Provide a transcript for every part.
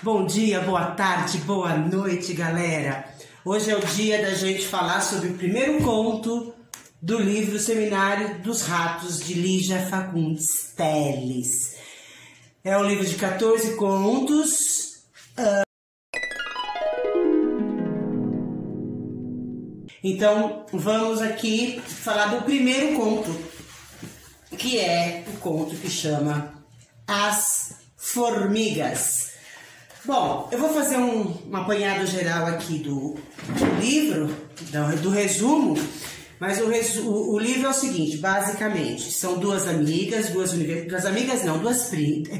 Bom dia, boa tarde, boa noite, galera. Hoje é o dia da gente falar sobre o primeiro conto do livro Seminário dos Ratos, de Lígia Fagundes Telles. É um livro de 14 contos. Então, vamos aqui falar do primeiro conto, que é o conto que chama As Formigas. Bom, eu vou fazer um apanhado geral aqui do livro, do resumo, mas o livro é o seguinte, basicamente, são duas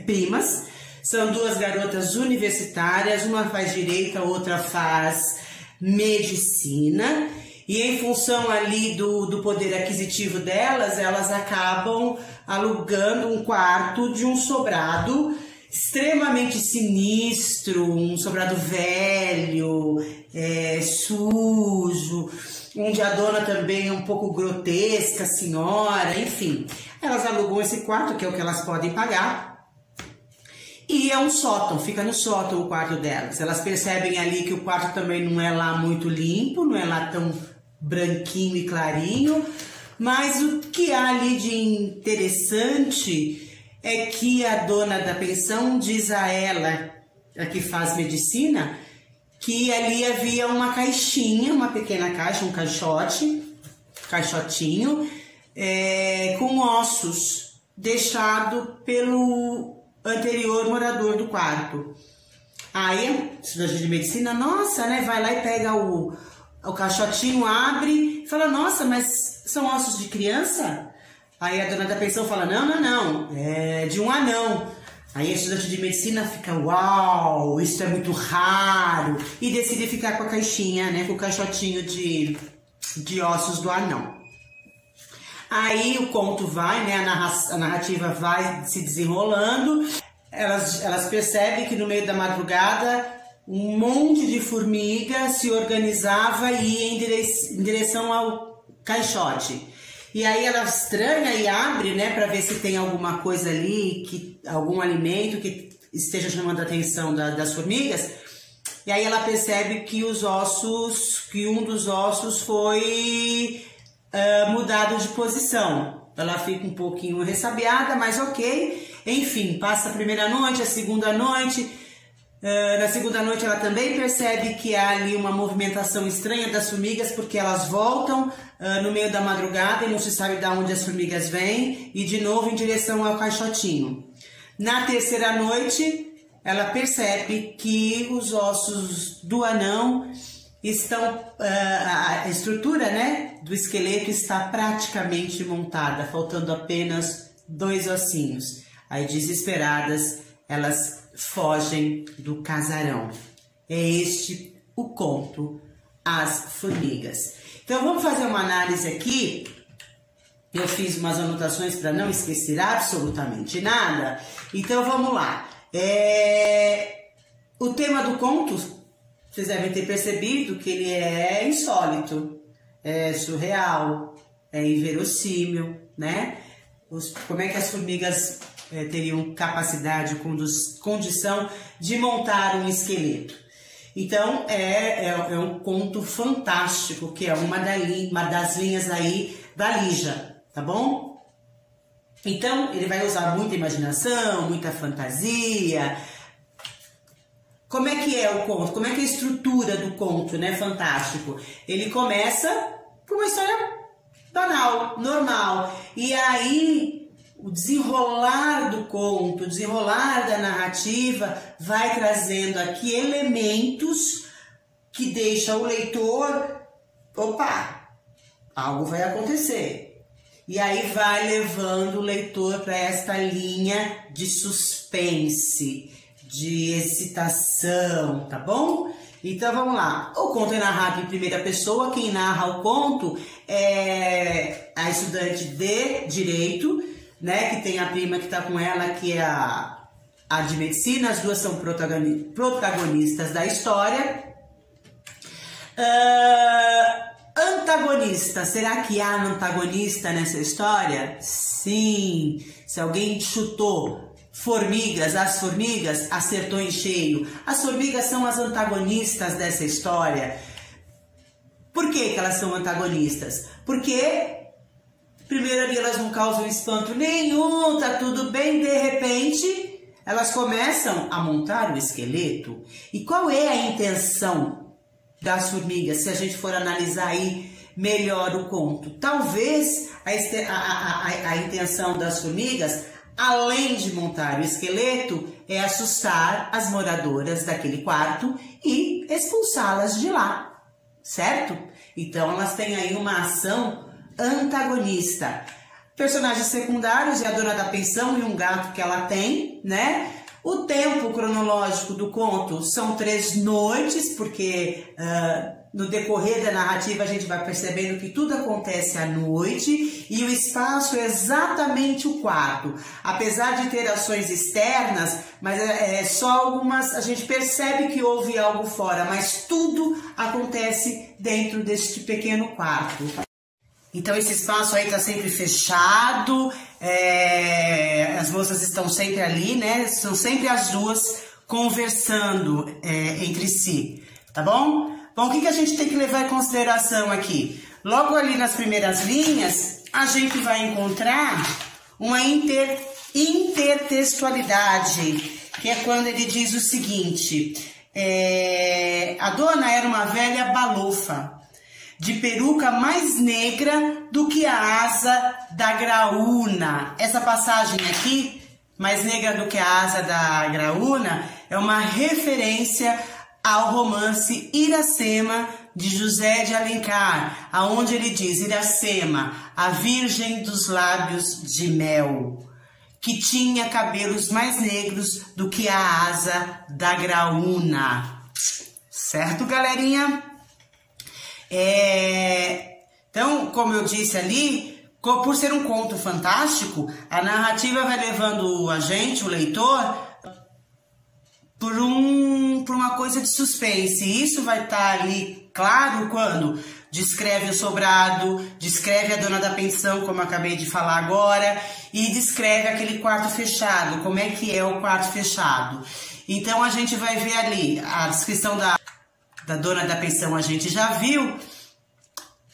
primas, são duas garotas universitárias, uma faz direito, a outra faz medicina, e em função ali do poder aquisitivo delas, elas acabam alugando um quarto de um sobrado extremamente sinistro, um sobrado velho, sujo, onde a dona também é um pouco grotesca, senhora, enfim. Elas alugam esse quarto, que é o que elas podem pagar, e é um sótão, fica no sótão o quarto delas. Elas percebem ali que o quarto também não é lá muito limpo, não é lá tão branquinho e clarinho, mas o que há ali de interessante é que a dona da pensão diz a ela, a que faz medicina, que ali havia uma caixinha, uma pequena caixa, um caixotinho, com ossos, deixado pelo anterior morador do quarto. Aí, a estudante de medicina, nossa, né, vai lá e pega o caixotinho, abre e fala, nossa, mas são ossos de criança? Aí a dona da pensão fala, não, é de um anão. Aí a estudante de medicina fica, uau, isso é muito raro, e decide ficar com a caixinha, né, com o caixotinho de ossos do anão. Aí o conto vai, né, a narrativa vai se desenrolando, elas percebem que no meio da madrugada um monte de formiga se organizava e ia em direção ao caixote. E aí ela estranha e abre, né, para ver se tem alguma coisa ali, algum alimento que esteja chamando a atenção das formigas. E aí ela percebe que um dos ossos foi mudado de posição. Ela fica um pouquinho ressabiada, mas ok. Enfim, passa a primeira noite, a segunda noite. Na segunda noite ela também percebe que há ali uma movimentação estranha das formigas, porque elas voltam no meio da madrugada e não se sabe de onde as formigas vêm, e de novo em direção ao caixotinho. Na terceira noite ela percebe que os ossos do anão estão, a estrutura, né, do esqueleto está praticamente montada, faltando apenas 2 ossinhos. Aí, desesperadas, elas fogem do casarão. É este o conto As Formigas. Então vamos fazer uma análise aqui. Eu fiz umas anotações para não esquecer absolutamente nada. Então vamos lá. O tema do conto, vocês devem ter percebido que ele é insólito, é surreal, é inverossímil, né? Como é que as formigas teriam capacidade, condição de montar um esqueleto. Então, é um conto fantástico, que é uma das linhas aí da Lígia, tá bom? Então, ele vai usar muita imaginação, muita fantasia. Como é que é o conto? Como é que é a estrutura do conto, né? Fantástico. Ele começa com uma história banal, normal. E aí, o desenrolar do conto, o desenrolar da narrativa vai trazendo aqui elementos que deixam o leitor, opa, algo vai acontecer. E aí vai levando o leitor para esta linha de suspense, de excitação, tá bom? Então vamos lá. O conto é narrado em primeira pessoa, quem narra o conto é a estudante de Direito, né, que tem a prima que está com ela, que é a de medicina. As duas são protagonistas da história. Antagonista, será que há antagonista nessa história? Sim, se alguém chutou formigas, as formigas acertou em cheio. As formigas são as antagonistas dessa história. Por que que elas são antagonistas? Porque primeiro ali elas não causam espanto nenhum, tá tudo bem, de repente elas começam a montar o esqueleto. E qual é a intenção das formigas, se a gente for analisar aí melhor o conto? Talvez a intenção das formigas, além de montar o esqueleto, é assustar as moradoras daquele quarto e expulsá-las de lá, certo? Então elas têm aí uma ação antagonista. Personagens secundários é a dona da pensão e um gato que ela tem, né? O tempo cronológico do conto são 3 noites, porque no decorrer da narrativa a gente vai percebendo que tudo acontece à noite e o espaço é exatamente o quarto. Apesar de ter ações externas, mas só algumas, a gente percebe que houve algo fora, mas tudo acontece dentro deste pequeno quarto. Então esse espaço aí tá sempre fechado, as moças estão sempre ali, né? São sempre as duas conversando entre si, tá bom? Bom, o que a gente tem que levar em consideração aqui? Logo ali nas primeiras linhas, a gente vai encontrar uma intertextualidade, que é quando ele diz o seguinte, a dona era uma velha balofa, de peruca mais negra do que a asa da graúna. Essa passagem aqui, mais negra do que a asa da graúna, é uma referência ao romance Iracema, de José de Alencar, aonde ele diz: Iracema, a virgem dos lábios de mel, que tinha cabelos mais negros do que a asa da graúna. Certo, galerinha? Então, como eu disse ali, por ser um conto fantástico, a narrativa vai levando a gente, o leitor, por uma coisa de suspense. E isso vai estar ali claro quando descreve o sobrado, descreve a dona da pensão, como eu acabei de falar agora, e descreve aquele quarto fechado, como é que é o quarto fechado. Então a gente vai ver ali a descrição da dona da pensão, a gente já viu.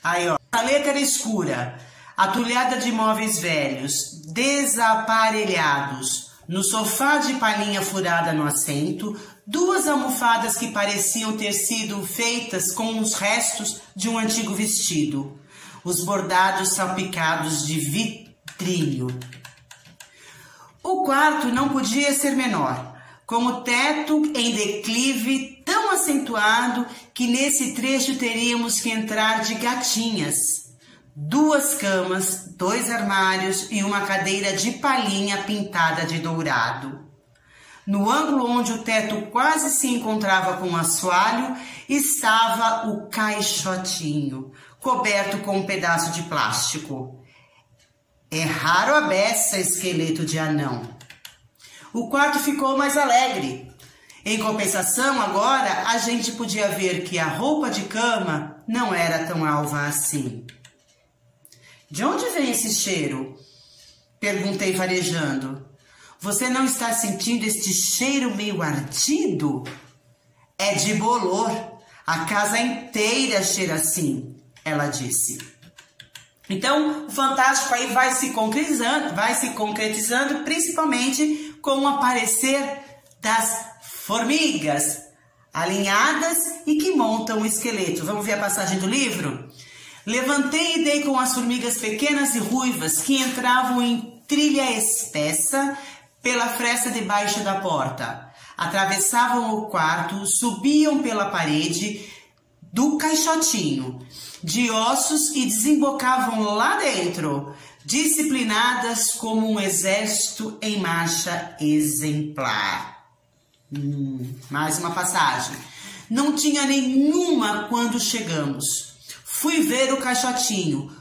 Aí, ó, a letra era escura, atulhada de móveis velhos, desaparelhados, no sofá de palhinha furada no assento, 2 almofadas que pareciam ter sido feitas com os restos de um antigo vestido, os bordados salpicados de vitrilho. O quarto não podia ser menor, com o teto em declive tão acentuado que nesse trecho teríamos que entrar de gatinhas. 2 camas, 2 armários e uma cadeira de palhinha pintada de dourado. No ângulo onde o teto quase se encontrava com o assoalho, estava o caixotinho, coberto com um pedaço de plástico. É raro a beça esqueleto de anão. O quarto ficou mais alegre. Em compensação, agora, a gente podia ver que a roupa de cama não era tão alva assim. De onde vem esse cheiro? Perguntei farejando. Você não está sentindo este cheiro meio ardido? É de bolor. A casa inteira cheira assim, ela disse. Então, o fantástico aí vai se concretizando principalmente com o aparecer das formigas alinhadas e que montam o esqueleto. Vamos ver a passagem do livro? Levantei e dei com as formigas pequenas e ruivas que entravam em trilha espessa pela fresta debaixo da porta. Atravessavam o quarto, subiam pela parede do caixotinho de ossos e desembocavam lá dentro, disciplinadas como um exército em marcha exemplar. Mais uma passagem. Não tinha nenhuma quando chegamos. Fui ver o caixotinho,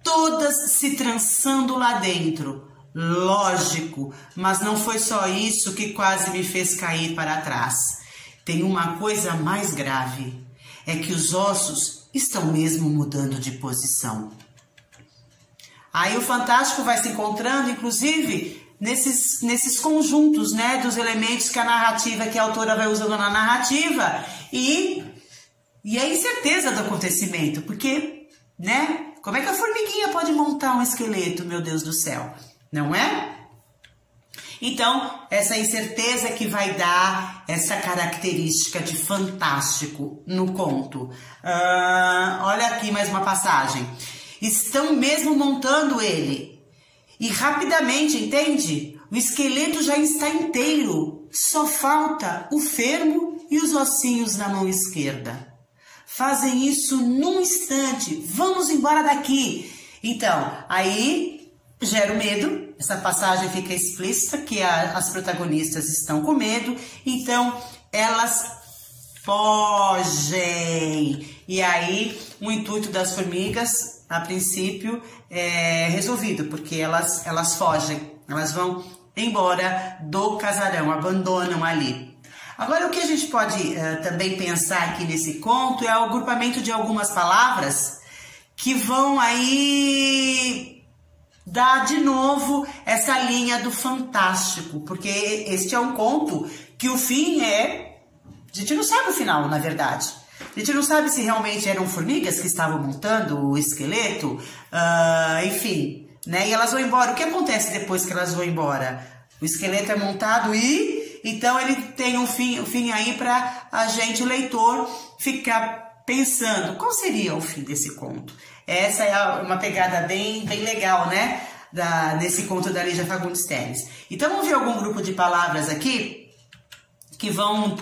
todas se trançando lá dentro. Lógico, mas não foi só isso que quase me fez cair para trás. Tem uma coisa mais grave, é que os ossos estão mesmo mudando de posição. Aí o fantástico vai se encontrando, inclusive, nesses conjuntos, né, dos elementos que a narrativa, que a autora vai usando na narrativa e a incerteza do acontecimento, porque, né, como é que a formiguinha pode montar um esqueleto, meu Deus do céu, não é? Então, essa incerteza que vai dar essa característica de fantástico no conto. Olha aqui mais uma passagem. Estão mesmo montando ele. E rapidamente, entende? O esqueleto já está inteiro. Só falta o fermo e os ossinhos na mão esquerda. Fazem isso num instante. Vamos embora daqui. Então, aí gera o medo. Essa passagem fica explícita que as protagonistas estão com medo. Então, elas fogem. E aí, o intuito das formigas, a princípio, é resolvido, porque elas fogem, elas vão embora do casarão, abandonam ali. Agora, o que a gente pode também pensar aqui nesse conto é o agrupamento de algumas palavras que vão aí dar de novo essa linha do fantástico, porque este é um conto que o fim é... A gente não sabe o final, na verdade. A gente não sabe se realmente eram formigas que estavam montando o esqueleto, enfim, né? E elas vão embora. O que acontece depois que elas vão embora? O esqueleto é montado e... Então ele tem um fim aí para a gente, o leitor, ficar pensando qual seria o fim desse conto. Essa é uma pegada bem legal, né? Desse conto da Lígia Fagundes Telles. Então vamos ver algum grupo de palavras aqui que vão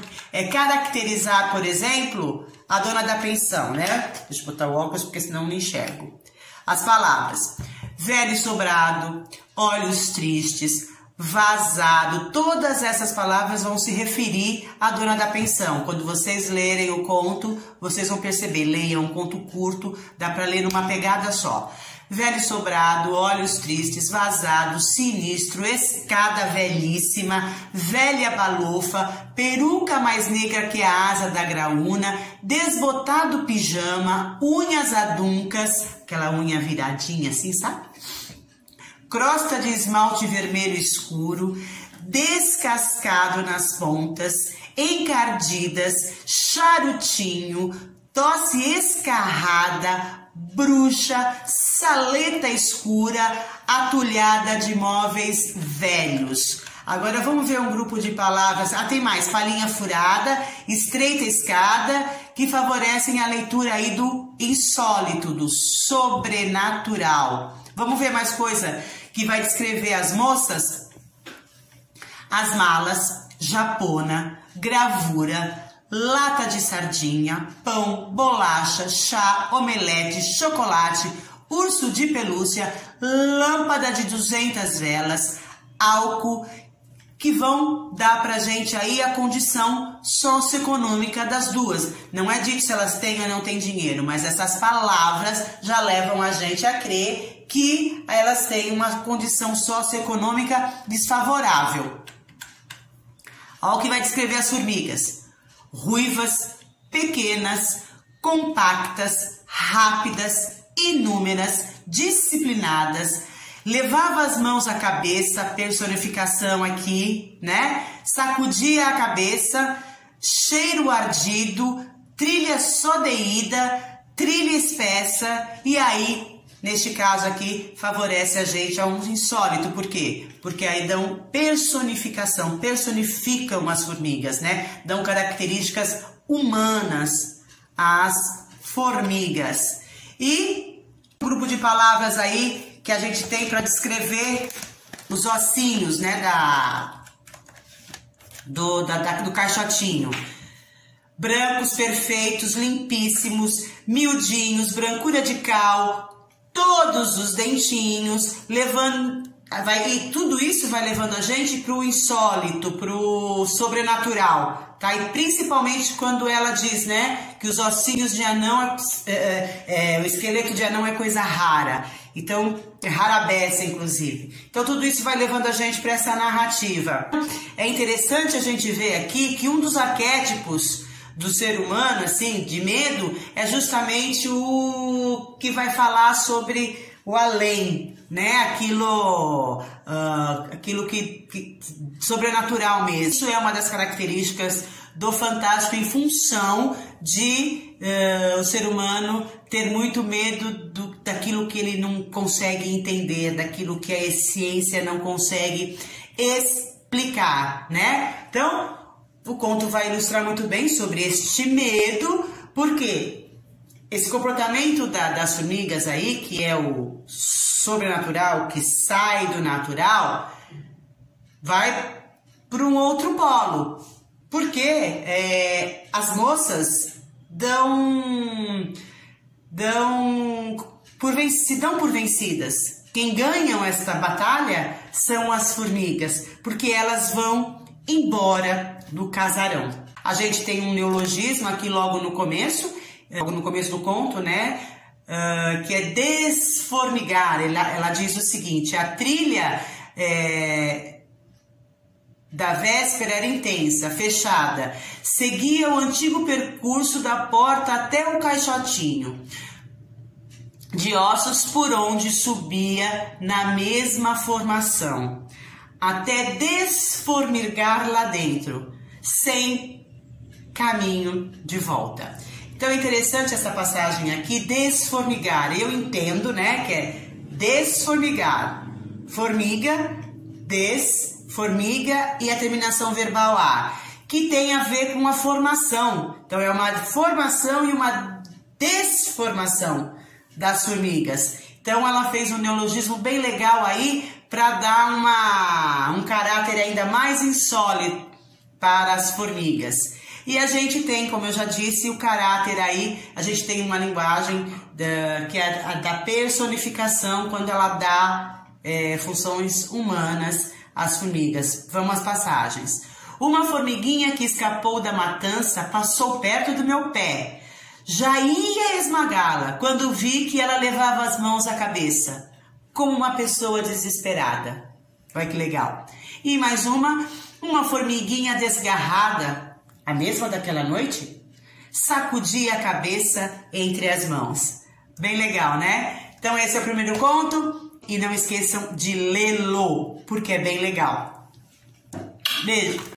caracterizar, por exemplo, a dona da pensão, né? Deixa eu botar o óculos porque senão não enxergo. As palavras: velho sobrado, olhos tristes, vazado. Todas essas palavras vão se referir à dona da pensão. Quando vocês lerem o conto, vocês vão perceber. Leiam um conto curto, dá para ler numa pegada só. Velho sobrado, olhos tristes, vazado, sinistro, escada velhíssima, velha balofa, peruca mais negra que a asa da graúna, desbotado pijama, unhas aduncas, aquela unha viradinha assim, sabe? Crosta de esmalte vermelho escuro, descascado nas pontas, encardidas, charutinho, tosse escarrada, bruxa, saleta escura, atulhada de móveis velhos. Agora vamos ver um grupo de palavras. Tem mais: palhinha furada, estreita escada, que favorecem a leitura aí do insólito, do sobrenatural. Vamos ver mais coisa que vai descrever as moças? As malas, japona, gravura, lata de sardinha, pão, bolacha, chá, omelete, chocolate, urso de pelúcia, lâmpada de 200 velas, álcool, que vão dar pra gente aí a condição socioeconômica das duas. Não é dito se elas têm ou não têm dinheiro, mas essas palavras já levam a gente a crer que elas têm uma condição socioeconômica desfavorável. Olha o que vai descrever as formigas: ruivas, pequenas, compactas, rápidas, inúmeras, disciplinadas, levava as mãos à cabeça, personificação aqui, né? Sacudia a cabeça, cheiro ardido, trilha sodeída, trilha espessa, e aí, neste caso aqui, favorece a gente a um insólito. Por quê? Porque aí dão personificação, personificam as formigas, né? Dão características humanas às formigas. E um grupo de palavras aí que a gente tem para descrever os ossinhos, né, do caixotinho. Brancos, perfeitos, limpíssimos, miudinhos, brancura de cal, todos os dentinhos, e tudo isso vai levando a gente para o insólito, para o sobrenatural, tá? E principalmente quando ela diz, né, que os ossinhos de anão, o esqueleto de anão é coisa rara. Então, é rara beça, inclusive. Então, tudo isso vai levando a gente para essa narrativa. É interessante a gente ver aqui que um dos arquétipos do ser humano, assim, de medo, é justamente o que vai falar sobre o além, né? Aquilo que sobrenatural mesmo. Isso é uma das características do fantástico em função de o ser humano ter muito medo daquilo que ele não consegue entender, daquilo que a ciência não consegue explicar, né? Então, o conto vai ilustrar muito bem sobre este medo, porque esse comportamento das formigas aí, que é o sobrenatural, que sai do natural, vai para um outro polo. Porque as moças se dão por vencidas. Quem ganham esta batalha são as formigas, porque elas vão embora do casarão. A gente tem um neologismo aqui logo no começo do conto, né? Que é desformigar. Ela diz o seguinte: a trilha da véspera era intensa, fechada. Seguia o antigo percurso da porta até o caixotinho de ossos por onde subia na mesma formação, até desformigar lá dentro, sem caminho de volta. Então é interessante essa passagem aqui, desformigar. Eu entendo, né, que é desformigar. Formiga, formiga e a terminação verbal a, que tem a ver com a formação. Então é uma formação e uma desformação das formigas. Então ela fez um neologismo bem legal aí para dar um caráter ainda mais insólito para as formigas. E a gente tem, como eu já disse, o caráter aí, a gente tem uma linguagem que é a da personificação, quando ela dá funções humanas às formigas. Vamos às passagens. Uma formiguinha que escapou da matança passou perto do meu pé. Já ia esmagá-la quando vi que ela levava as mãos à cabeça, como uma pessoa desesperada. Olha que legal. E mais uma formiguinha desgarrada, a mesma daquela noite, sacudia a cabeça entre as mãos. Bem legal, né? Então esse é o primeiro conto e não esqueçam de lê-lo, porque é bem legal. Beijo!